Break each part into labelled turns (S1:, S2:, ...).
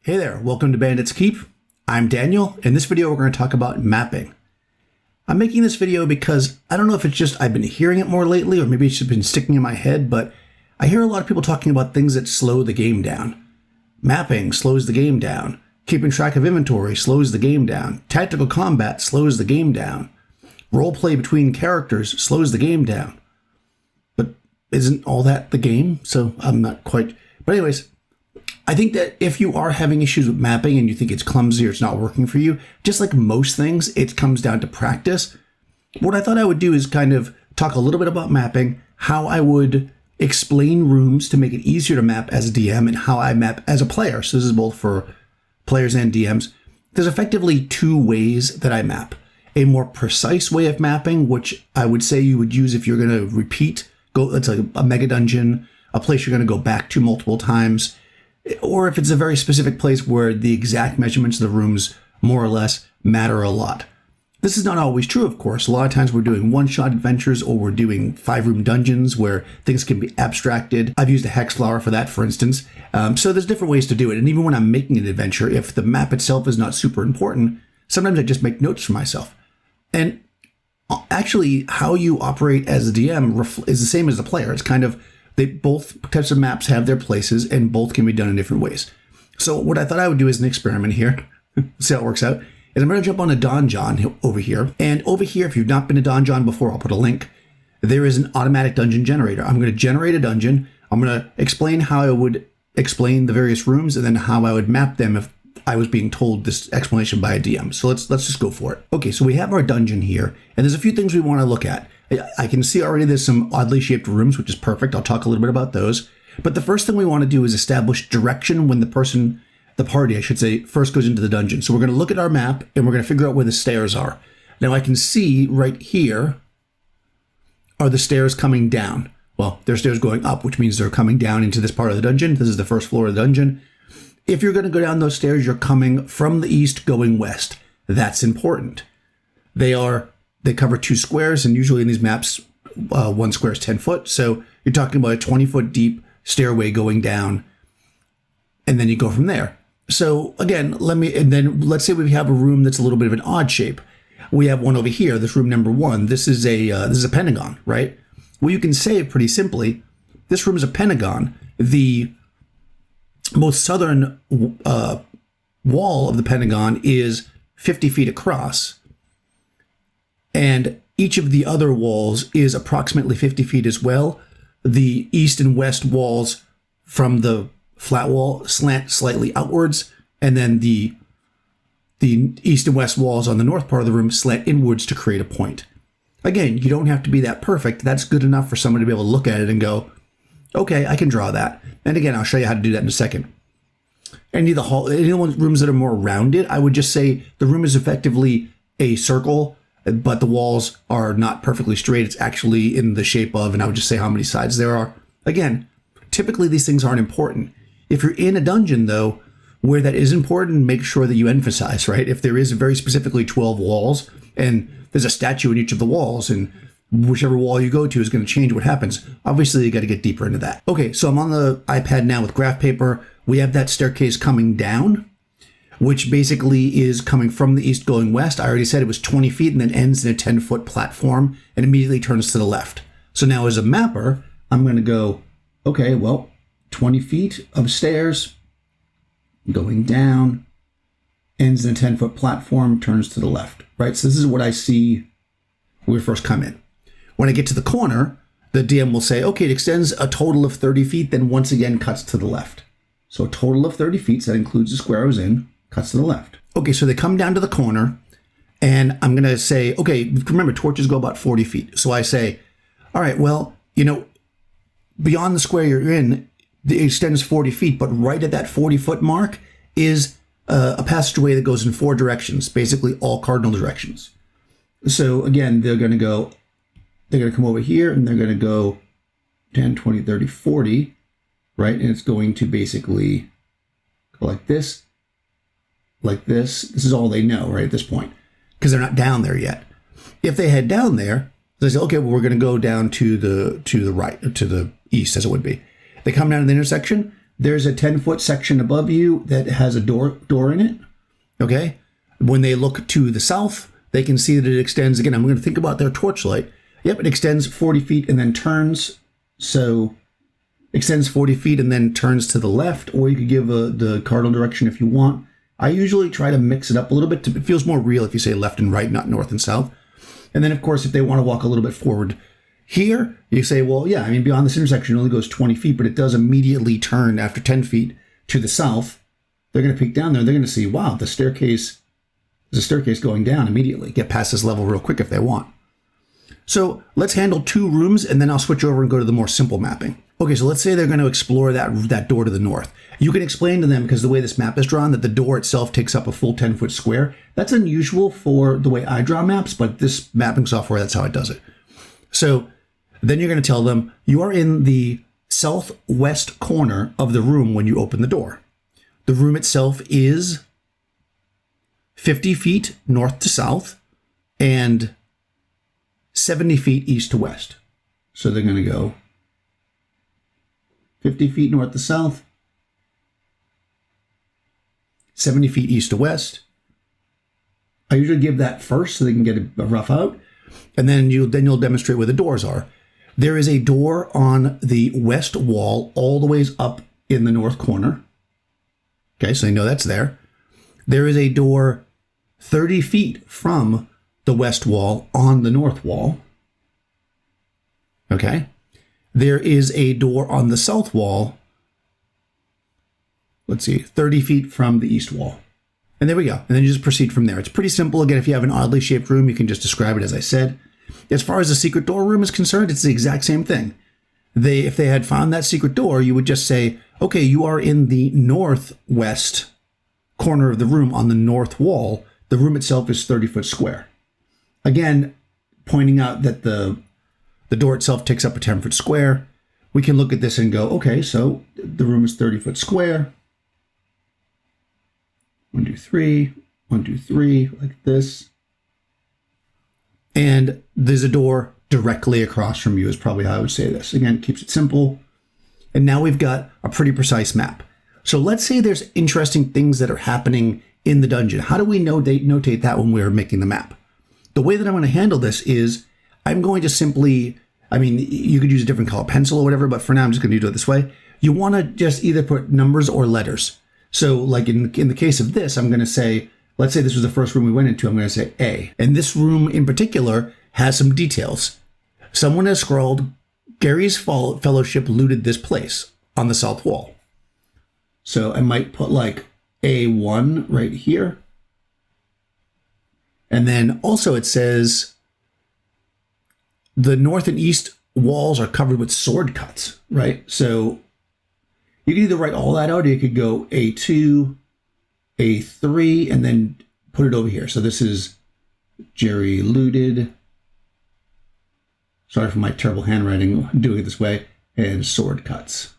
S1: Hey there, welcome to Bandit's Keep. I'm Daniel. In this video, we're going to talk about mapping. I'm making this video because I don't know if it's just I've been hearing it more lately, or maybe it's just been sticking in my head, but I hear a lot of people talking about things that slow the game down. Mapping slows the game down. Keeping track of inventory slows the game down. Tactical combat slows the game down. Roleplay between characters slows the game down. But isn't all that the game? So I'm not quite... But anyways, I think that if you are having issues with mapping and you think it's clumsy or it's not working for you, just like most things, it comes down to practice. What I thought I would do is kind of talk a little bit about mapping, how I would explain rooms to make it easier to map as a DM, and how I map as a player. So this is both for players and DMs. There's effectively two ways that I map. A more precise way of mapping, which I would say you would use if you're going to repeat, it's like a mega dungeon, a place you're going to go back to multiple times, or if it's a very specific place where the exact measurements of the rooms more or less matter a lot. This is not always true, of course. A lot of times we're doing one-shot adventures, or we're doing 5-room dungeons where things can be abstracted. I've used a hex flower for that, for instance. So there's different ways to do it. And even when I'm making an adventure, if the map itself is not super important, sometimes I just make notes for myself. And actually, how you operate as a DM is the same as the player. It's kind of... both types of maps have their places, and both can be done in different ways. So what I thought I would do as an experiment here, see how it works out, is I'm going to jump on a donjon over here. And over here, if you've not been to donjon before, I'll put a link. There is an automatic dungeon generator. I'm going to generate a dungeon. I'm going to explain how I would explain the various rooms, and then how I would map them if I was being told this explanation by a DM. So let's just go for it. Okay, so we have our dungeon here, and there's a few things we want to look at. I can see already there's some oddly shaped rooms, which is perfect. I'll talk a little bit about those. But the first thing we want to do is establish direction when the party, I should say, first goes into the dungeon. So we're going to look at our map, and we're going to figure out where the stairs are. Now I can see right here are the stairs coming down. Well, they're stairs going up, which means they're coming down into this part of the dungeon. This is the first floor of the dungeon. If you're going to go down those stairs, you're coming from the east going west. That's important. They cover 2 squares, and usually in these maps, 1 square is 10 foot. So you're talking about a 20-foot deep stairway going down, and then you go from there. So again, let's say we have a room that's a little bit of an odd shape. We have one over here, this room number 1. This is a pentagon, right? Well, you can say it pretty simply. This room is a pentagon. The most southern wall of the pentagon is 50 feet across. And each of the other walls is approximately 50 feet as well. The east and west walls from the flat wall slant slightly outwards, and then the east and west walls on the north part of the room slant inwards to create a point. Again, you don't have to be that perfect. That's good enough for someone to be able to look at it and go, okay, I can draw that. And again, I'll show you how to do that in a second. Any of the rooms that are more rounded, I would just say the room is effectively a circle, but the walls are not perfectly straight. It's actually in the shape of, and I would just say how many sides there are. Again, typically these things aren't important. If you're in a dungeon, though, where that is important, make sure that you emphasize, right? If there is very specifically 12 walls, and there's a statue in each of the walls, and whichever wall you go to is going to change what happens, obviously you got to get deeper into that. Okay, so I'm on the iPad now with graph paper. We have that staircase coming down, which basically is coming from the east going west. I already said it was 20 feet and then ends in a 10-foot platform and immediately turns to the left. So now as a mapper, I'm going to go, okay, well, 20 feet of stairs going down, ends in a 10-foot platform, turns to the left, right? So this is what I see when we first come in. When I get to the corner, the DM will say, okay, it extends a total of 30 feet, then once again cuts to the left. So a total of 30 feet, so that includes the square I was in, cuts to the left. Okay, so they come down to the corner, and I'm going to say, okay, remember, torches go about 40 feet. So I say, all right, well, beyond the square you're in, it extends 40 feet, but right at that 40-foot mark is a passageway that goes in 4 directions, basically all cardinal directions. So again, they're going to come over here, and they're going to go 10, 20, 30, 40, right? And it's going to basically go like this. Like this. This is all they know right at this point, because they're not down there yet. If they head down there, they say, okay, well, we're going to go down to the right, to the east, as it would be. They come down to the intersection. there's a 10-foot section above you that has a door in it. Okay. When they look to the south, they can see that it extends. Again, I'm going to think about their torchlight. Yep, it extends 40 feet and then turns. So extends 40 feet and then turns to the left, or you could give the cardinal direction if you want. I usually try to mix it up a little bit. It feels more real if you say left and right, not north and south. And then, of course, if they want to walk a little bit forward here, you say, well, yeah, I mean, beyond this intersection, it only goes 20 feet, but it does immediately turn after 10 feet to the south. They're going to peek down there. They're going to see, wow, there's a staircase going down immediately. Get past this level real quick if they want. So let's handle 2 rooms, and then I'll switch over and go to the more simple mapping. Okay, so let's say they're going to explore that door to the north. You can explain to them, because the way this map is drawn, that the door itself takes up a full 10-foot square. That's unusual for the way I draw maps, but this mapping software, that's how it does it. So then you're going to tell them, you are in the southwest corner of the room when you open the door. The room itself is 50 feet north to south and 70 feet east to west. So they're going to go 50 feet north to south, 70 feet east to west. I usually give that first so they can get a rough out. And then you'll demonstrate where the doors are. There is a door on the west wall all the ways up in the north corner. Okay, so they know that's there. There is a door 30 feet from the west wall on the north wall. Okay. There is a door on the south wall. Let's see, 30 feet from the east wall. And there we go. And then you just proceed from there. It's pretty simple. Again, if you have an oddly shaped room, you can just describe it as I said. As far as the secret door room is concerned, it's the exact same thing. If they had found that secret door, you would just say, okay, you are in the northwest corner of the room on the north wall. The room itself is 30 foot square. Again, pointing out that the door itself takes up a 10-foot square. We can look at this and go, okay, so the room is 30 foot square. 1, 2, 3, 1, 2, 3, like this. And there's a door directly across from you is probably how I would say this. Again, it keeps it simple. And now we've got a pretty precise map. So let's say there's interesting things that are happening in the dungeon. How do we notate that when we're making the map? The way that I'm going to handle this is I'm going to simply, I mean, you could use a different color pencil or whatever, but for now I'm just going to do it this way. You want to just either put numbers or letters. So like in the case of this, I'm going to say, let's say this was the first room we went into, I'm going to say A. And this room in particular has some details. Someone has scrawled, Gary's fellowship looted this place on the south wall. So I might put like A1 right here. And then also it says the north and east walls are covered with sword cuts, right? So you can either write all that out or you could go A2, A3, and then put it over here. So this is Jerry looted. Sorry for my terrible handwriting doing it this way. And sword cuts.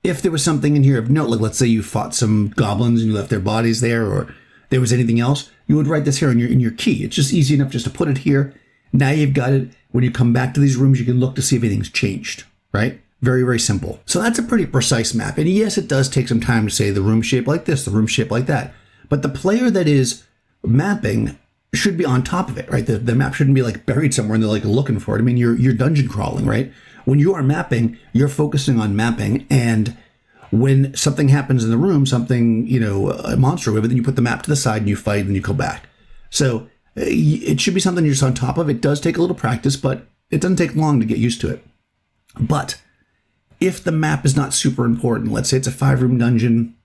S1: If there was something in here of note, like let's say you fought some goblins and you left their bodies there, or there was anything else, you would write this here in your key. It's just easy enough just to put it here. Now you've got it. When you come back to these rooms, you can look to see if anything's changed, right? Very, very simple. So that's a pretty precise map. And yes, it does take some time to say the room shape like this, the room shape like that. But the player that is mapping should be on top of it, right? The map shouldn't be like buried somewhere and they're like looking for it. I mean, you're dungeon crawling, right? When you are mapping, you're focusing on mapping. And when something happens in the room, something, a monster or whatever, then you put the map to the side and you fight and you go back. So it should be something you're just on top of. It does take a little practice, but it doesn't take long to get used to it. But if the map is not super important, let's say it's a 5-room dungeon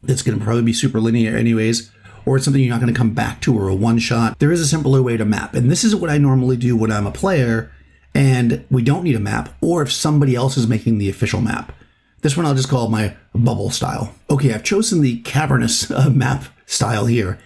S1: that's going to probably be super linear anyways, or it's something you're not going to come back to, or a one-shot, there is a simpler way to map. And this is what I normally do when I'm a player and we don't need a map, or if somebody else is making the official map. This one I'll just call my bubble style. Okay, I've chosen the cavernous map style here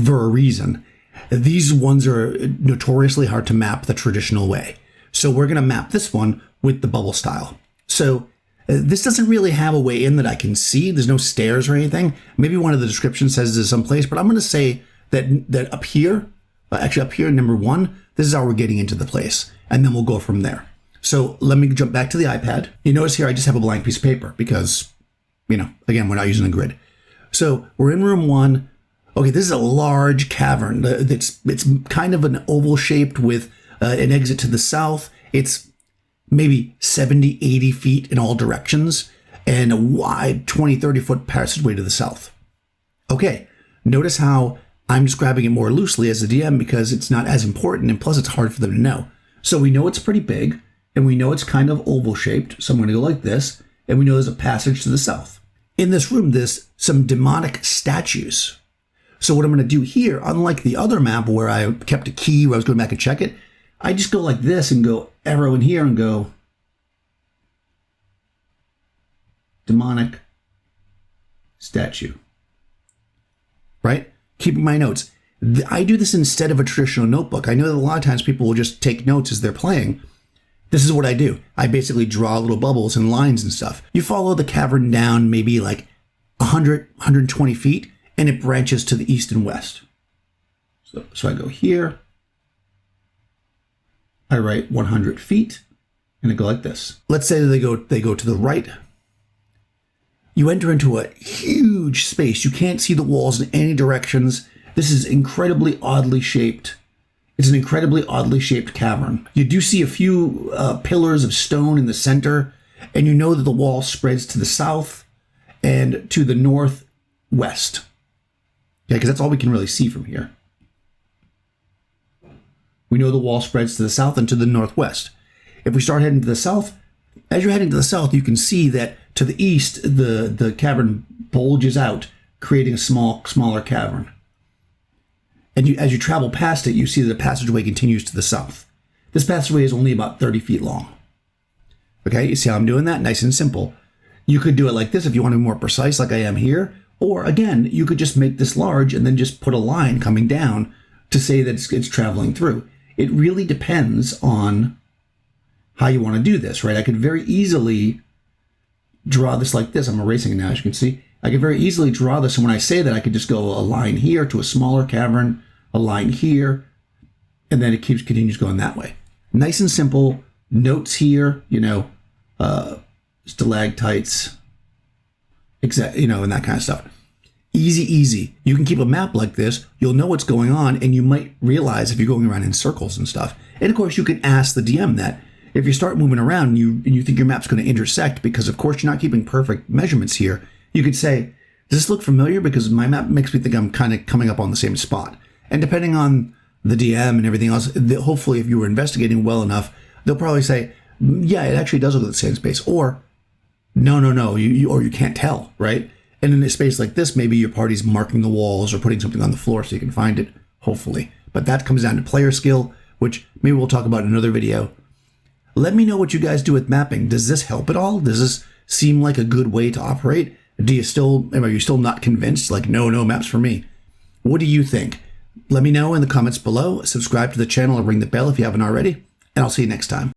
S1: for a reason. These ones are notoriously hard to map the traditional way. So we're going to map this one with the bubble style. So this doesn't really have a way in that I can see. There's no stairs or anything. Maybe one of the descriptions says this someplace, but I'm going to say that up here, actually up here, number 1, this is how we're getting into the place. And then we'll go from there. So let me jump back to the iPad. You notice here I just have a blank piece of paper because, again, we're not using a grid. So we're in room 1. Okay, this is a large cavern. It's kind of an oval shaped with an exit to the south. It's maybe 70, 80 feet in all directions and a wide 20, 30 foot passageway to the south. Okay, notice how I'm just grabbing it more loosely as a DM because it's not as important and plus it's hard for them to know. So we know it's pretty big and we know it's kind of oval shaped. So I'm going to go like this and we know there's a passage to the south. In this room, there's some demonic statues. So what I'm going to do here, unlike the other map where I kept a key where I was going back and check it, I just go like this and go arrow in here and go demonic statue, right? Keeping my notes. I do this instead of a traditional notebook. I know that a lot of times people will just take notes as they're playing. This is what I do. I basically draw little bubbles and lines and stuff. You follow the cavern down maybe like 100, 120 feet, and it branches to the east and west. So I go here, I write 100 feet, and I go like this. Let's say they go to the right. You enter into a huge space. You can't see the walls in any directions. This is incredibly oddly shaped. It's an incredibly oddly shaped cavern. You do see a few pillars of stone in the center, and you know that the wall spreads to the south and to the northwest. Yeah, because that's all we can really see from here. We know the wall spreads to the south and to the northwest. If we start heading to the south, as you're heading to the south, you can see that to the east, the cavern bulges out, creating a smaller cavern. And as you travel past it, you see that the passageway continues to the south. This passageway is only about 30 feet long. Okay, you see how I'm doing that? Nice and simple. You could do it like this if you want to be more precise, like I am here. Or again, you could just make this large and then just put a line coming down to say that it's traveling through. It really depends on how you want to do this, right? I could very easily draw this like this. I'm erasing it now, as you can see. I could very easily draw this, and when I say that, I could just go a line here to a smaller cavern, a line here, and then it continues going that way. Nice and simple. Notes here, stalactites, and that kind of stuff. Easy. You can keep a map like this. You'll know what's going on, and you might realize if you're going around in circles and stuff. And of course, you can ask the DM that. If you start moving around and you think your map's going to intersect, because of course you're not keeping perfect measurements here, you could say, does this look familiar? Because my map makes me think I'm kind of coming up on the same spot. And depending on the DM and everything else, hopefully if you were investigating well enough, they'll probably say, yeah, it actually does look like the same space. Or, no, or you can't tell, right? And in a space like this, maybe your party's marking the walls or putting something on the floor so you can find it, hopefully. But that comes down to player skill, which maybe we'll talk about in another video. Let me know what you guys do with mapping. Does this help at all? Does this seem like a good way to operate? Are you still not convinced? Like, no maps for me. What do you think? Let me know in the comments below. Subscribe to the channel and ring the bell if you haven't already. And I'll see you next time.